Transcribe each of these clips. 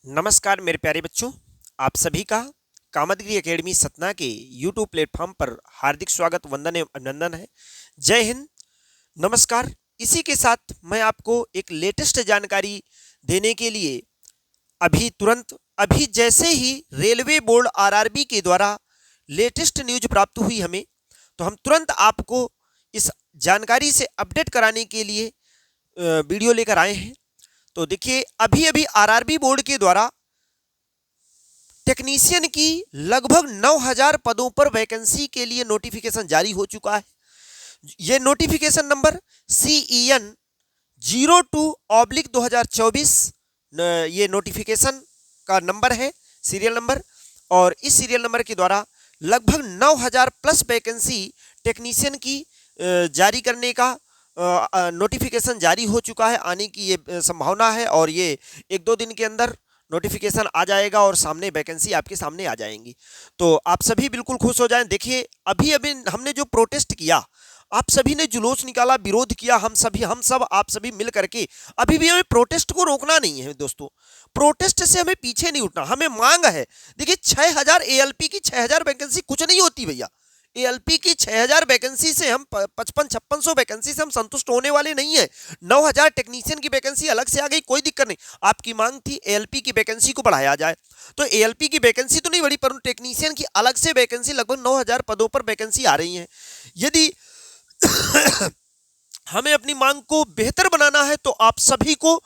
नमस्कार मेरे प्यारे बच्चों, आप सभी का कामदगिरी एकेडमी सतना के यूट्यूब प्लेटफॉर्म पर हार्दिक स्वागत, वंदन एवं अभिनंदन है। जय हिंद, नमस्कार। इसी के साथ मैं आपको एक लेटेस्ट जानकारी देने के लिए अभी जैसे ही रेलवे बोर्ड आरआरबी के द्वारा लेटेस्ट न्यूज प्राप्त हुई हमें, तो हम तुरंत आपको इस जानकारी से अपडेट कराने के लिए वीडियो लेकर आए हैं। तो देखिए, अभी अभी आरआरबी बोर्ड के द्वारा टेक्नीशियन की लगभग 9000 पदों पर वैकेंसी के लिए नोटिफिकेशन जारी हो चुका है। ये नोटिफिकेशन नंबर CEN 02/2024 ये नोटिफिकेशन का नंबर है, सीरियल नंबर। और इस सीरियल नंबर के द्वारा लगभग 9000 प्लस वैकेंसी टेक्नीशियन की जारी करने का नोटिफिकेशन जारी हो चुका है। आने की ये संभावना है और ये 1-2 दिन के अंदर नोटिफिकेशन आ जाएगा और सामने वैकेंसी आपके सामने आ जाएंगी। तो आप सभी बिल्कुल खुश हो जाएं। देखिए, अभी अभी हमने जो प्रोटेस्ट किया, आप सभी ने जुलूस निकाला, विरोध किया, हम सब आप सभी मिल करके, अभी भी हमें प्रोटेस्ट को रोकना नहीं है दोस्तों। प्रोटेस्ट से हमें पीछे नहीं उठना, हमें मांग है। देखिए, 6000 ALP की 6000 वैकेंसी कुछ नहीं होती भैया। ALP की 6000 वैकेंसी से हम 5500 वैकेंसी से हम संतुष्ट होने वाले नहीं है। 9000 टेक्नीशियन की वैकेंसी अलग से आ गई, कोई दिक्कत नहीं। आपकी मांग थी ALP की वैकेंसी को बढ़ाया जाए, तो ALP की वैकेंसी तो नहीं बढ़ी, परंतु टेक्नीशियन की अलग से वैकेंसी लगभग 9000 पदों पर वैकेंसी आ रही है। यदि हमें अपनी मांग को बेहतर बनाना है तो आप सभी को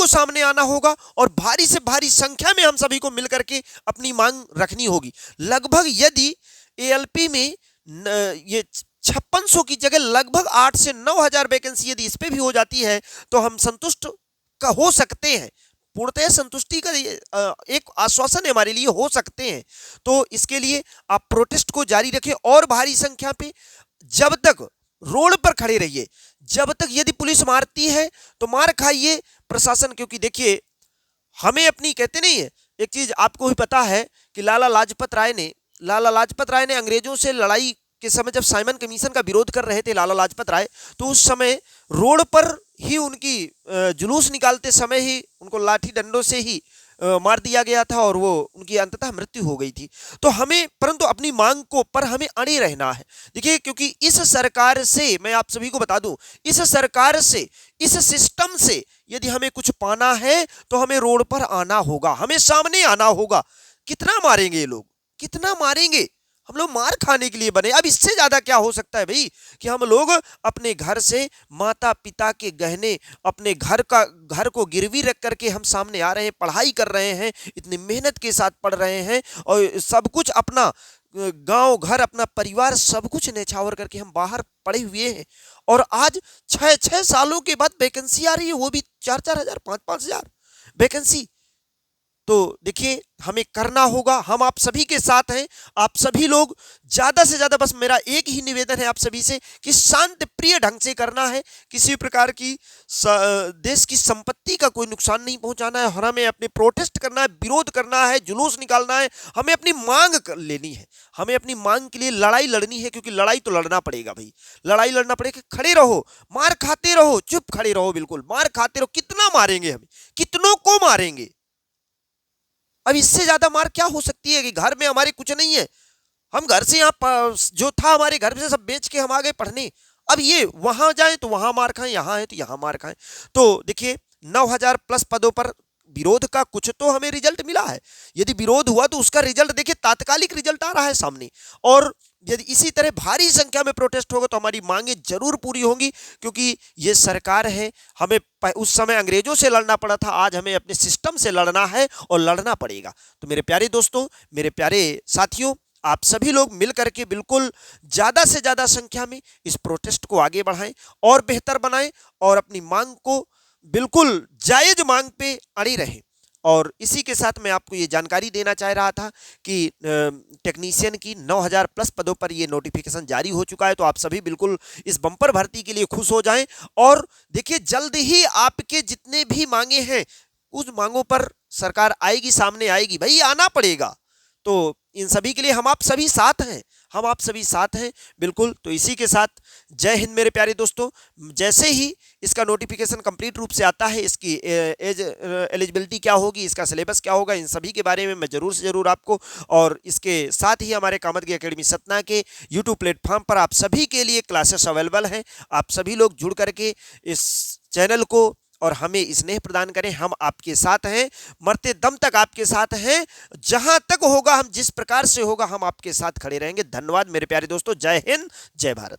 सामने आना होगा और भारी से भारी संख्या में हम सभी को मिलकर के अपनी मांग रखनी होगी। लगभग यदि ALP में ये 5600 की जगह लगभग 8 से 9000 वैकेंसी यदि इस पे भी हो जाती है तो हम संतुष्ट का हो सकते हैं। पूर्णतः संतुष्टि का एक आश्वासन हमारे लिए हो सकते हैं। तो इसके लिए आप प्रोटेस्ट को जारी रखें और भारी संख्या पे जब तक रोड पर खड़े रहिए। जब तक यदि पुलिस मारती है तो मार खाइए प्रशासन, क्योंकि देखिए, हमें अपनी, कहते नहीं है, एक चीज आपको भी पता है कि लाला लाजपत राय ने अंग्रेजों से लड़ाई के समय जब साइमन कमीशन का विरोध कर रहे थे लाला लाजपत राय, तो उस समय रोड पर ही उनकी जुलूस निकालते समय ही उनको लाठी डंडों से ही मार दिया गया था और वो उनकी अंततः मृत्यु हो गई थी। तो हमें, परंतु अपनी मांग को पर हमें अड़े रहना है। देखिए, क्योंकि इस सरकार से, मैं आप सभी को बता दूं, इस सरकार से, इस सिस्टम से यदि हमें कुछ पाना है तो हमें रोड पर आना होगा, हमें सामने आना होगा। कितना मारेंगे ये लोग, कितना मारेंगे? हम लोग मार खाने के लिए बने। अब इससे ज्यादा क्या हो सकता है भाई, कि हम लोग अपने घर से माता पिता के गहने, अपने घर को गिरवी रख करके हम सामने आ रहे हैं, पढ़ाई कर रहे हैं, इतनी मेहनत के साथ पढ़ रहे हैं और सब कुछ अपना गांव घर, अपना परिवार, सब कुछ न्यौछावर करके हम बाहर पड़े हुए हैं। और आज 6-6 सालों के बाद वैकेंसी आ रही है, वो भी 4-4 हजार, 5-5 हजार वैकेंसी। तो देखिए, हमें करना होगा, हम आप सभी के साथ हैं। आप सभी लोग ज्यादा से ज्यादा, बस मेरा एक ही निवेदन है आप सभी से कि शांत प्रिय ढंग से करना है। किसी प्रकार की देश की संपत्ति का कोई नुकसान नहीं पहुंचाना है और हमें अपने प्रोटेस्ट करना है, विरोध करना है, जुलूस निकालना है। हमें अपनी मांग लेनी है, हमें अपनी मांग के लिए लड़ाई लड़नी है, क्योंकि लड़ाई तो लड़ना पड़ेगा भाई, लड़ाई लड़ना पड़ेगा। खड़े रहो, मार खाते रहो, चुप खड़े रहो, बिल्कुल मार खाते रहो। कितना मारेंगे हमें, कितनों को मारेंगे? अब इससे ज्यादा मार क्या हो सकती है कि घर में हमारे कुछ नहीं है, हम घर से यहाँ जो था हमारे घर से सब बेच के हम आ गए पढ़ने। अब ये वहां जाए तो वहां मार खाएं, यहाँ है तो यहाँ मार खाएं। तो देखिए, 9000 प्लस पदों पर विरोध का कुछ तो हमें रिजल्ट मिला है। यदि विरोध हुआ तो उसका रिजल्ट देखिए, तात्कालिक रिजल्ट आ रहा है सामने। और यदि इसी तरह भारी संख्या में प्रोटेस्ट होगा तो हमारी मांगे जरूर पूरी होंगी, क्योंकि ये सरकार है। हमें उस समय अंग्रेजों से लड़ना पड़ा था, आज हमें अपने सिस्टम से लड़ना है और लड़ना पड़ेगा। तो मेरे प्यारे दोस्तों, मेरे प्यारे साथियों, आप सभी लोग मिल करके बिल्कुल ज़्यादा से ज़्यादा संख्या में इस प्रोटेस्ट को आगे बढ़ाएं और बेहतर बनाएं और अपनी मांग को बिल्कुल जायज मांग पे अड़ी रहें। और इसी के साथ मैं आपको ये जानकारी देना चाह रहा था कि टेक्नीशियन की 9000 प्लस पदों पर ये नोटिफिकेशन जारी हो चुका है। तो आप सभी बिल्कुल इस बम्पर भर्ती के लिए खुश हो जाएं। और देखिए, जल्द ही आपके जितने भी मांगे हैं उस मांगों पर सरकार आएगी, सामने आएगी भाई, आना पड़ेगा। तो इन सभी के लिए हम आप सभी साथ हैं, हम आप सभी साथ हैं बिल्कुल। तो इसी के साथ जय हिंद मेरे प्यारे दोस्तों। जैसे ही इसका नोटिफिकेशन कंप्लीट रूप से आता है, इसकी एज एलिजिबिलिटी क्या होगी, इसका सिलेबस क्या होगा, इन सभी के बारे में मैं ज़रूर से ज़रूर आपको, और इसके साथ ही हमारे कामदगी एकेडमी सतना के यूट्यूब प्लेटफॉर्म पर आप सभी के लिए क्लासेस अवेलेबल हैं। आप सभी लोग जुड़ करके इस चैनल को और हमें स्नेह प्रदान करें। हम आपके साथ हैं, मरते दम तक आपके साथ हैं, जहां तक होगा, हम जिस प्रकार से होगा हम आपके साथ खड़े रहेंगे। धन्यवाद मेरे प्यारे दोस्तों। जय हिंद, जय भारत।